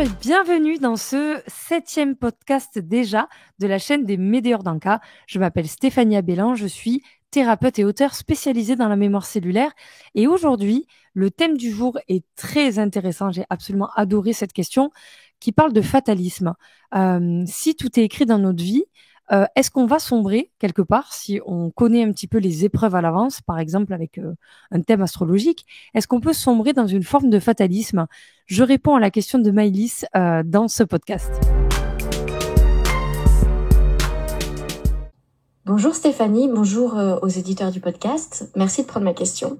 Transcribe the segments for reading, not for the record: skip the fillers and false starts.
et bienvenue dans ce 7e podcast déjà de la chaîne des Médéors d'Anka. Je m'appelle Stéphanie Abellan, je suis thérapeute et auteure spécialisée dans la mémoire cellulaire. Et aujourd'hui, le thème du jour est très intéressant. J'ai absolument adoré cette question qui parle de fatalisme. Si tout est écrit dans notre vie, est-ce qu'on va sombrer quelque part si on connaît un petit peu les épreuves à l'avance, par exemple avec un thème astrologique? Est-ce qu'on peut sombrer dans une forme de fatalisme? Je réponds à la question de Maëlys dans ce podcast. Bonjour Stéphanie, bonjour aux éditeurs du podcast. Merci de prendre ma question.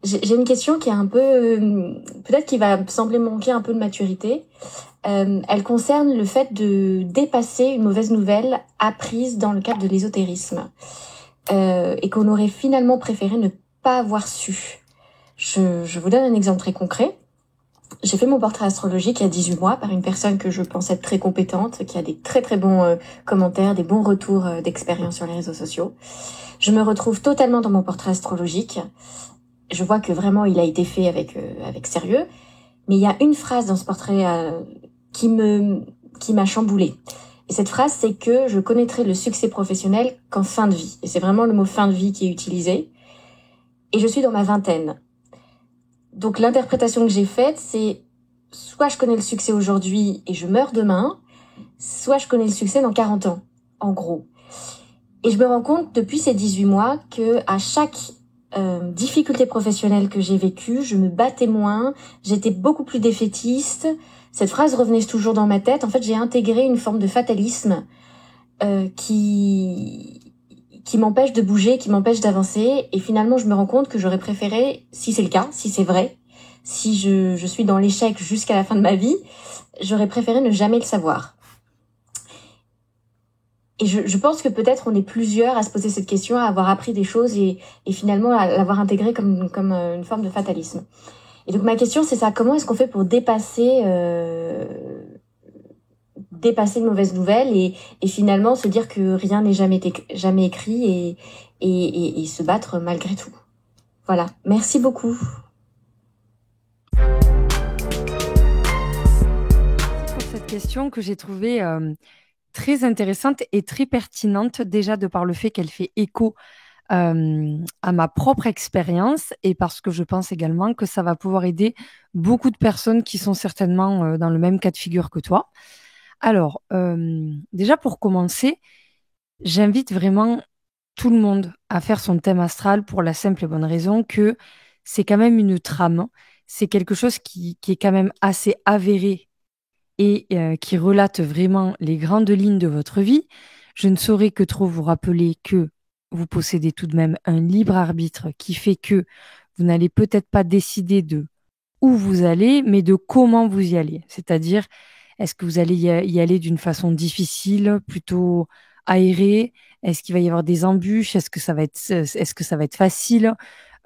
J'ai une question qui est un peu, peut-être qui va sembler manquer un peu de maturité. Elle concerne le fait de dépasser une mauvaise nouvelle apprise dans le cadre de l'ésotérisme et qu'on aurait finalement préféré ne pas avoir su. Je vous donne un exemple très concret. J'ai fait mon portrait astrologique il y a 18 mois par une personne que je pense être très compétente, qui a des très très bons commentaires, des bons retours d'expérience sur les réseaux sociaux. Je me retrouve totalement dans mon portrait astrologique. Je vois que vraiment il a été fait avec sérieux. Mais il y a une phrase dans ce portrait qui m'a chamboulée. Et cette phrase, c'est que je connaîtrai le succès professionnel qu'en fin de vie. Et c'est vraiment le mot fin de vie qui est utilisé. Et je suis dans ma vingtaine. Donc l'interprétation que j'ai faite, c'est soit je connais le succès aujourd'hui et je meurs demain, soit je connais le succès dans 40 ans, en gros. Et je me rends compte depuis ces 18 mois que à chaque difficulté professionnelle que j'ai vécue, je me battais moins, j'étais beaucoup plus défaitiste. Cette phrase revenait toujours dans ma tête. En fait, j'ai intégré une forme de fatalisme qui m'empêche de bouger, qui m'empêche d'avancer. Et finalement, je me rends compte que j'aurais préféré, si c'est le cas, si c'est vrai, si je suis dans l'échec jusqu'à la fin de ma vie, j'aurais préféré ne jamais le savoir. Et je pense que peut-être on est plusieurs à se poser cette question, à avoir appris des choses et finalement à l'avoir intégré comme une forme de fatalisme. Et donc ma question, c'est ça, comment est-ce qu'on fait pour dépasser une mauvaise nouvelle et finalement se dire que rien n'est jamais écrit et se battre malgré tout. Voilà, merci beaucoup. Pour cette question que j'ai trouvée très intéressante et très pertinente, déjà de par le fait qu'elle fait écho à ma propre expérience et parce que je pense également que ça va pouvoir aider beaucoup de personnes qui sont certainement dans le même cas de figure que toi. Alors, déjà pour commencer, j'invite vraiment tout le monde à faire son thème astral pour la simple et bonne raison que c'est quand même une trame, c'est quelque chose qui est quand même assez avéré et qui relate vraiment les grandes lignes de votre vie. Je ne saurais que trop vous rappeler que vous possédez tout de même un libre arbitre qui fait que vous n'allez peut-être pas décider de où vous allez, mais de comment vous y allez. C'est-à-dire, est-ce que vous allez y aller d'une façon difficile, plutôt aérée? Est-ce qu'il va y avoir des embûches? Est-ce que ça va être facile?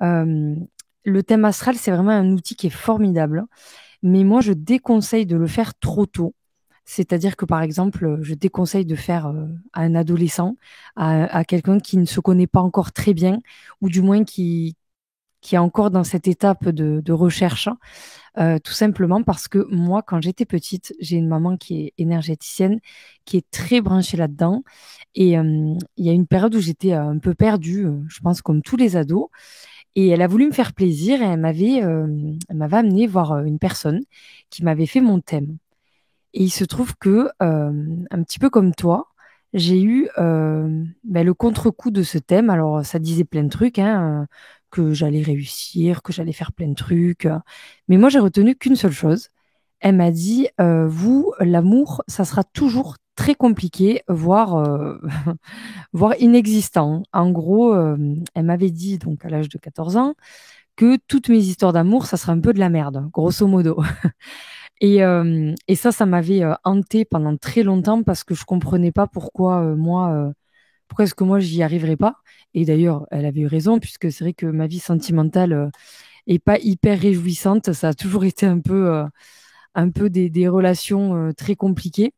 Euh, le thème astral, c'est vraiment un outil qui est formidable. Mais moi, je déconseille de le faire trop tôt. C'est-à-dire que, par exemple, je déconseille de faire à un adolescent, à quelqu'un qui ne se connaît pas encore très bien, ou du moins qui est encore dans cette étape de recherche, tout simplement parce que moi, quand j'étais petite, j'ai une maman qui est énergéticienne, qui est très branchée là-dedans. Et il y a une période où j'étais un peu perdue, je pense comme tous les ados. Et elle a voulu me faire plaisir et elle m'avait amené voir une personne qui m'avait fait mon thème. Et il se trouve que, un petit peu comme toi, j'ai eu le contre-coup de ce thème. Alors, ça disait plein de trucs, hein, que j'allais réussir, que j'allais faire plein de trucs. Mais moi, j'ai retenu qu'une seule chose. Elle m'a dit, vous, l'amour, ça sera toujours très compliqué, voire inexistant. En gros, elle m'avait dit, donc à l'âge de 14 ans, que toutes mes histoires d'amour, ça serait un peu de la merde, grosso modo. Et ça m'avait hanté pendant très longtemps parce que je comprenais pas pourquoi est-ce que moi j'y arriverais pas. Et d'ailleurs, elle avait eu raison puisque c'est vrai que ma vie sentimentale est pas hyper réjouissante. Ça a toujours été un peu des relations très compliquées.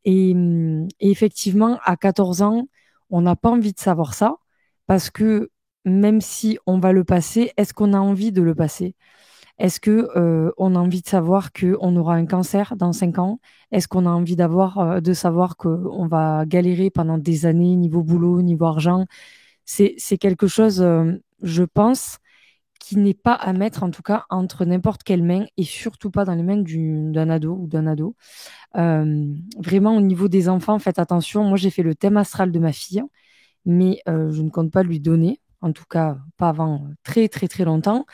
Et effectivement, à 14 ans, on n'a pas envie de savoir ça parce que même si on va le passer, est-ce qu'on a envie de le passer? Est-ce que on a envie de savoir qu'on aura un cancer dans 5 ans? Est-ce qu'on a envie de savoir qu'on va galérer pendant des années niveau boulot, niveau argent? C'est quelque chose, je pense, qui n'est pas à mettre, en tout cas, entre n'importe quelle main et surtout pas dans les mains d'un ado ou d'un ado. Vraiment, au niveau des enfants, faites attention. Moi, j'ai fait le thème astral de ma fille, mais je ne compte pas lui donner, en tout cas pas avant très très très longtemps.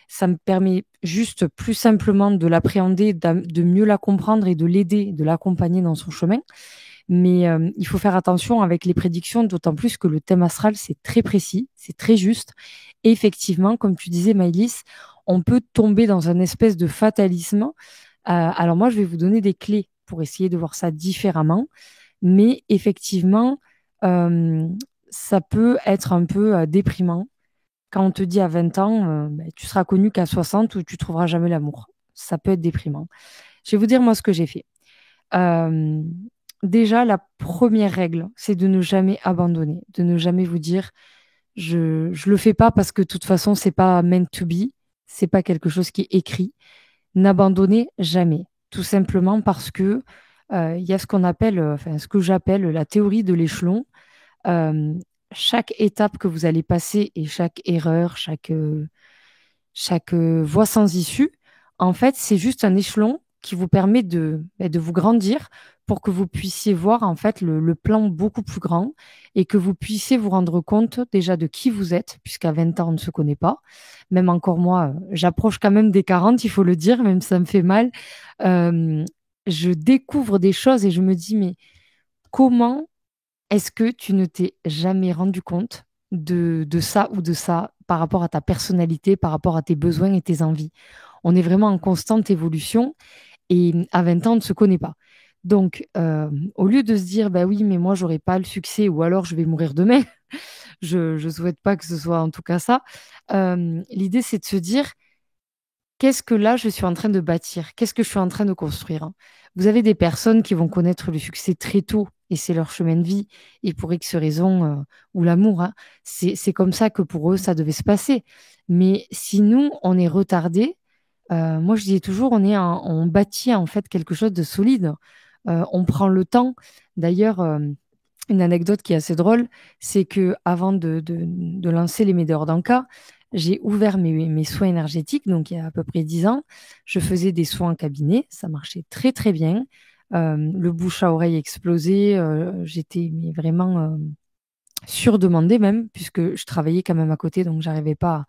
Ça me permet juste plus simplement de l'appréhender, de mieux la comprendre et de l'aider, de l'accompagner dans son chemin. Mais il faut faire attention avec les prédictions, d'autant plus que le thème astral, c'est très précis, c'est très juste. Et effectivement, comme tu disais, Maïlis, on peut tomber dans un espèce de fatalisme. Alors moi, je vais vous donner des clés pour essayer de voir ça différemment. Mais effectivement, euh, ça peut être un peu déprimant quand on te dit à 20 ans, ben, tu seras connu qu'à 60 ou tu trouveras jamais l'amour. Ça peut être déprimant. Je vais vous dire moi ce que j'ai fait. Euh, Déjà, la première règle, c'est de ne jamais abandonner, de ne jamais vous dire je le fais pas parce que de toute façon c'est pas meant to be, c'est pas quelque chose qui est écrit. N'abandonnez jamais, tout simplement parce que il y a ce qu'on appelle, enfin ce que j'appelle la théorie de l'échelon. Euh, Chaque étape que vous allez passer et chaque erreur, chaque voie sans issue, en fait, c'est juste un échelon qui vous permet de vous grandir pour que vous puissiez voir en fait le plan beaucoup plus grand et que vous puissiez vous rendre compte déjà de qui vous êtes, puisqu'à 20 ans, on ne se connaît pas. Même encore moi, j'approche quand même des 40, il faut le dire, même si ça me fait mal. Euh, je découvre des choses et je me dis, mais comment est-ce que tu ne t'es jamais rendu compte de ça ou de ça par rapport à ta personnalité, par rapport à tes besoins et tes envies? On est vraiment en constante évolution et à 20 ans, on ne se connaît pas. Donc, au lieu de se dire, bah oui, mais moi, j'aurai pas le succès ou alors je vais mourir demain, je ne souhaite pas que ce soit en tout cas ça. L'idée, c'est de se dire, qu'est-ce que là, je suis en train de bâtir? Qu'est-ce que je suis en train de construire, hein? Vous avez des personnes qui vont connaître le succès très tôt et c'est leur chemin de vie. Et pour X raisons, ou l'amour, hein, c'est comme ça que pour eux, ça devait se passer. Mais si nous, on est retardé, moi je disais toujours, on bâtit en fait quelque chose de solide. On prend le temps. D'ailleurs, une anecdote qui est assez drôle, c'est que avant de lancer les Médor d'Anka, j'ai ouvert mes soins énergétiques, donc il y a à peu près 10 ans. Je faisais des soins en cabinet, ça marchait très très bien. Le bouche à oreille explosait, j'étais mais vraiment surdemandée même, puisque je travaillais quand même à côté, donc j'arrivais pas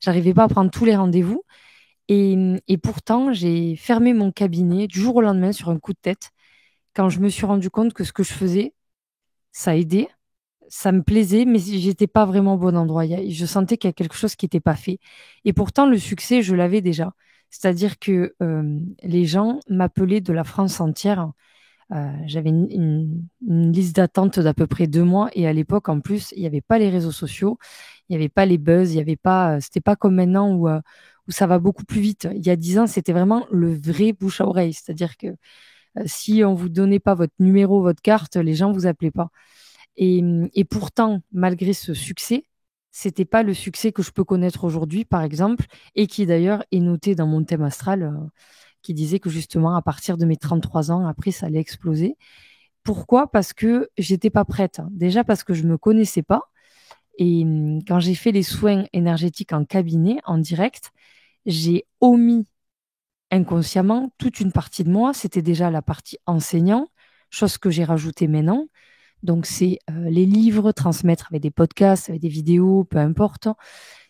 à prendre tous les rendez-vous. Et pourtant, j'ai fermé mon cabinet du jour au lendemain sur un coup de tête, quand je me suis rendu compte que ce que je faisais, ça aidait, ça me plaisait, mais j'étais pas vraiment au bon endroit. Je sentais qu'il y a quelque chose qui n'était pas fait. Et pourtant, le succès, je l'avais déjà. C'est-à-dire que les gens m'appelaient de la France entière. J'avais une liste d'attente d'à peu près 2 mois. Et à l'époque, en plus, il n'y avait pas les réseaux sociaux, il n'y avait pas les buzz, il y avait pas, c'était pas comme maintenant où ça va beaucoup plus vite. Il y a 10 ans, c'était vraiment le vrai bouche à oreille. C'est-à-dire que si on vous donnait pas votre numéro, votre carte, les gens vous appelaient pas. Et pourtant, malgré ce succès, c'était pas le succès que je peux connaître aujourd'hui, par exemple, et qui d'ailleurs est noté dans mon thème astral, qui disait que justement, à partir de mes 33 ans, après, ça allait exploser. Pourquoi? Parce que j'étais pas prête, hein. Déjà parce que je me connaissais pas. Et quand j'ai fait les soins énergétiques en cabinet, en direct, j'ai omis inconsciemment toute une partie de moi. C'était déjà la partie enseignant, chose que j'ai rajoutée maintenant. Donc, c'est les livres, transmettre avec des podcasts, avec des vidéos, peu importe.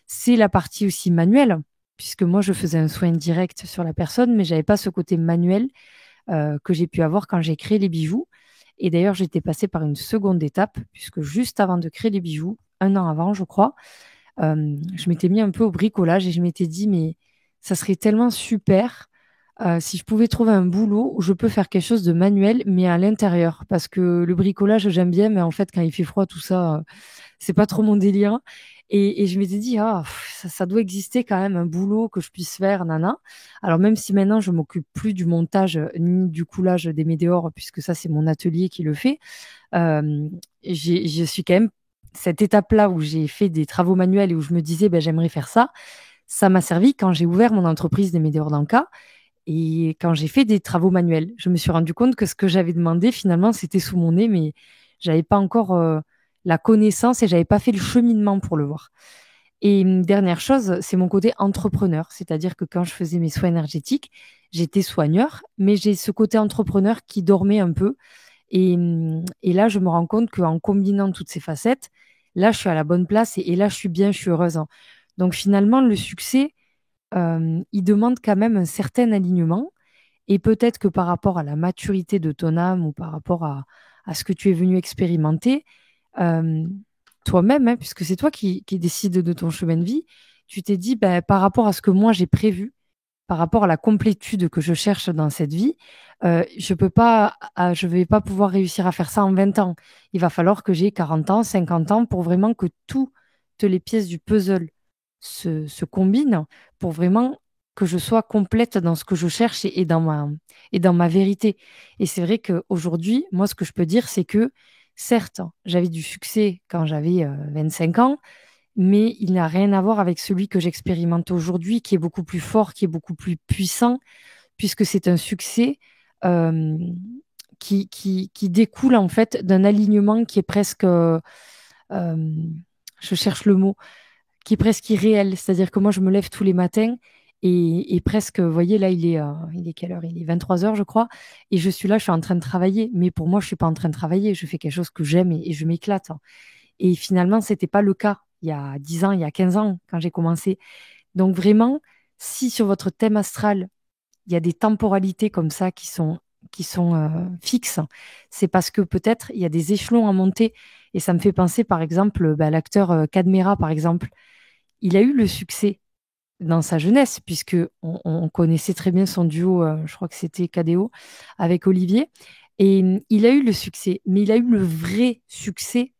C'est la partie aussi manuelle, puisque moi, je faisais un soin direct sur la personne, mais j'avais pas ce côté manuel que j'ai pu avoir quand j'ai créé les bijoux. Et d'ailleurs, j'étais passée par une seconde étape, puisque juste avant de créer les bijoux, un an avant, je crois, je m'étais mis un peu au bricolage et je m'étais dit, mais ça serait tellement super si je pouvais trouver un boulot où je peux faire quelque chose de manuel, mais à l'intérieur. Parce que le bricolage, j'aime bien, mais en fait, quand il fait froid, tout ça, c'est pas trop mon délire. Et je m'étais dit, ah, ça doit exister quand même un boulot que je puisse faire, nana. Alors, même si maintenant, je m'occupe plus du montage ni du coulage des météores, puisque ça, c'est mon atelier qui le fait, je suis quand même cette étape-là où j'ai fait des travaux manuels et où je me disais, ben, j'aimerais faire ça. ça m'a servi quand j'ai ouvert mon entreprise des Météores d'Anka et quand j'ai fait des travaux manuels. Je me suis rendu compte que ce que j'avais demandé, finalement, c'était sous mon nez, mais j'avais pas encore la connaissance et j'avais pas fait le cheminement pour le voir. Et une dernière chose, c'est mon côté entrepreneur. C'est-à-dire que quand je faisais mes soins énergétiques, j'étais soigneur, mais j'ai ce côté entrepreneur qui dormait un peu. Et là, je me rends compte qu'en combinant toutes ces facettes, là, je suis à la bonne place et là, je suis bien, je suis heureuse, hein. Donc finalement, le succès, il demande quand même un certain alignement. Et peut-être que par rapport à la maturité de ton âme ou par rapport à ce que tu es venu expérimenter, euh, toi-même, hein, puisque c'est toi qui décides de ton chemin de vie, tu t'es dit, ben, par rapport à ce que moi j'ai prévu, par rapport à la complétude que je cherche dans cette vie, je peux pas, je vais pas pouvoir réussir à faire ça en 20 ans. Il va falloir que j'ai 40 ans, 50 ans pour vraiment que toutes les pièces du puzzle se combinent pour vraiment que je sois complète dans ce que je cherche et dans ma vérité. Et c'est vrai qu'aujourd'hui, moi, ce que je peux dire, c'est que certes, j'avais du succès quand j'avais 25 ans, mais il n'a rien à voir avec celui que j'expérimente aujourd'hui, qui est beaucoup plus fort, qui est beaucoup plus puissant, puisque c'est un succès euh, qui découle en fait d'un alignement qui est presque, je cherche le mot, qui est presque irréel. C'est-à-dire que moi, je me lève tous les matins et presque, vous voyez, là, il est quelle heure? Il est 23 heures, je crois, et je suis là, je suis en train de travailler, mais pour moi, je suis pas en train de travailler, je fais quelque chose que j'aime et je m'éclate. Et finalement, c'était pas le cas il y a 10 ans, il y a 15 ans, quand j'ai commencé. Donc vraiment, si sur votre thème astral, il y a des temporalités comme ça qui sont fixes, c'est parce que peut-être il y a des échelons à monter. Et ça me fait penser, par exemple, bah, l'acteur Cadmera, par exemple. Il a eu le succès dans sa jeunesse, puisque on connaissait très bien son duo, je crois que c'était KDO, avec Olivier. Et il a eu le succès, mais il a eu le vrai succès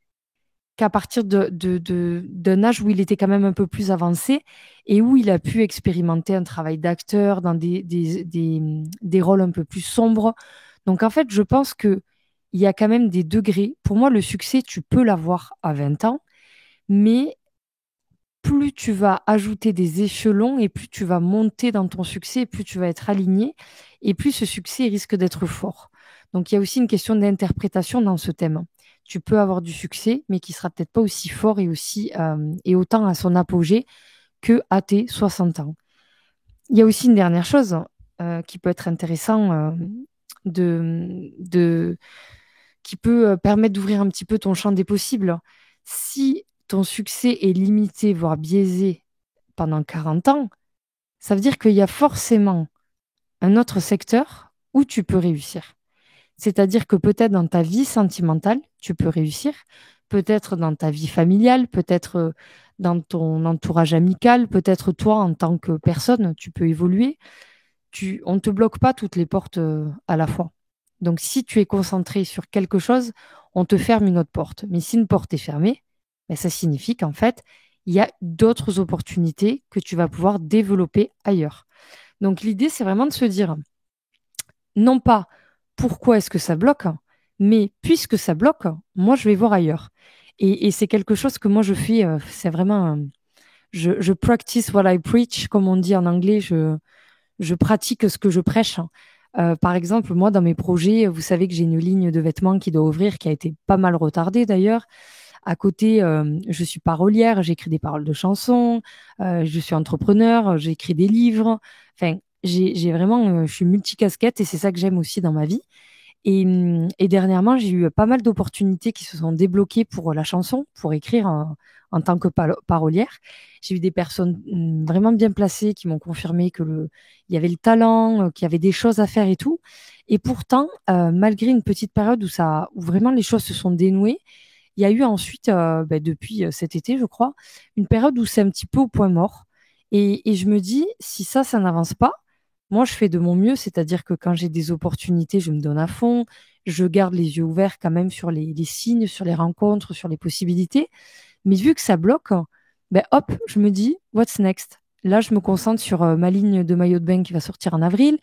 qu'à partir d'un âge où il était quand même un peu plus avancé et où il a pu expérimenter un travail d'acteur dans des rôles un peu plus sombres. Donc en fait, je pense que il y a quand même des degrés. Pour moi, le succès, tu peux l'avoir à 20 ans, mais plus tu vas ajouter des échelons et plus tu vas monter dans ton succès, plus tu vas être aligné et plus ce succès risque d'être fort. Donc il y a aussi une question d'interprétation dans ce thème. Tu peux avoir du succès, mais qui sera peut-être pas aussi fort et aussi et autant à son apogée que à tes 60 ans. Il y a aussi une dernière chose qui peut être intéressant de qui peut permettre d'ouvrir un petit peu ton champ des possibles. Si ton succès est limité, voire biaisé pendant 40 ans, ça veut dire qu'il y a forcément un autre secteur où tu peux réussir. C'est-à-dire que peut-être dans ta vie sentimentale, tu peux réussir, peut-être dans ta vie familiale, peut-être dans ton entourage amical, peut-être toi en tant que personne, tu peux évoluer. On ne te bloque pas toutes les portes à la fois. Donc si tu es concentré sur quelque chose, on te ferme une autre porte. Mais si une porte est fermée, ben, ça signifie qu'en fait, il y a d'autres opportunités que tu vas pouvoir développer ailleurs. Donc l'idée, c'est vraiment de se dire, non pas pourquoi est-ce que ça bloque, mais puisque ça bloque, moi, je vais voir ailleurs. Et c'est quelque chose que moi, je fais, c'est vraiment, je practice what I preach, comme on dit en anglais, je pratique ce que je prêche. Par exemple, moi, dans mes projets, vous savez que j'ai une ligne de vêtements qui doit ouvrir, qui a été pas mal retardée d'ailleurs. À côté, je suis parolière, j'écris des paroles de chansons, je suis entrepreneur, j'écris des livres. Enfin, j'ai vraiment, je suis multicasquette et c'est ça que j'aime aussi dans ma vie. Et dernièrement, j'ai eu pas mal d'opportunités qui se sont débloquées pour la chanson, pour écrire en tant que parolière. J'ai eu des personnes vraiment bien placées qui m'ont confirmé il y avait le talent, qu'il y avait des choses à faire et tout. Et pourtant, malgré une petite période où vraiment les choses se sont dénouées, il y a eu ensuite, depuis cet été, je crois, une période où c'est un petit peu au point mort. Et je me dis, si ça n'avance pas, moi, je fais de mon mieux, c'est-à-dire que quand j'ai des opportunités, je me donne à fond, je garde les yeux ouverts quand même sur les signes, sur les rencontres, sur les possibilités. Mais vu que ça bloque, ben hop, je me dis, what's next? Là, je me concentre sur ma ligne de maillot de bain qui va sortir en avril.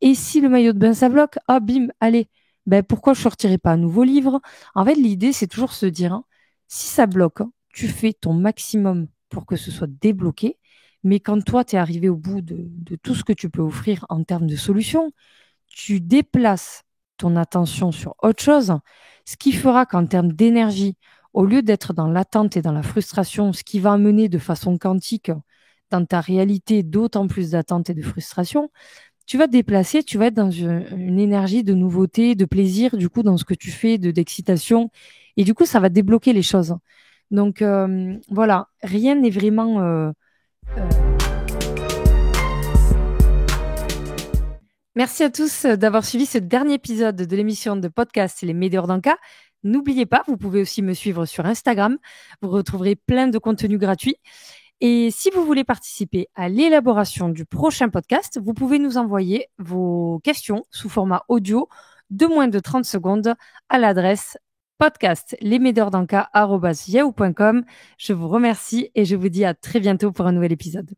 Et si le maillot de bain, ça bloque, ah bim, allez, ben pourquoi je sortirai pas un nouveau livre? En fait, l'idée, c'est toujours se dire, hein, si ça bloque, tu fais ton maximum pour que ce soit débloqué. Mais quand toi, tu es arrivé au bout de tout ce que tu peux offrir en termes de solutions, tu déplaces ton attention sur autre chose, ce qui fera qu'en termes d'énergie, au lieu d'être dans l'attente et dans la frustration, ce qui va amener de façon quantique dans ta réalité d'autant plus d'attente et de frustration, tu vas te déplacer, tu vas être dans une énergie de nouveauté, de plaisir, du coup, dans ce que tu fais, d'excitation. Et du coup, ça va débloquer les choses. Donc, voilà, rien n'est vraiment... Merci à tous d'avoir suivi ce dernier épisode de l'émission de podcast Les Meilleurs d'Anka. N'oubliez pas, vous pouvez aussi me suivre sur Instagram. Vous retrouverez plein de contenus gratuits. Et si vous voulez participer à l'élaboration du prochain podcast, vous pouvez nous envoyer vos questions sous format audio de moins de 30 secondes à l'adresse podcastlesmeilleurd'anka@yahoo.com. Je vous remercie et je vous dis à très bientôt pour un nouvel épisode.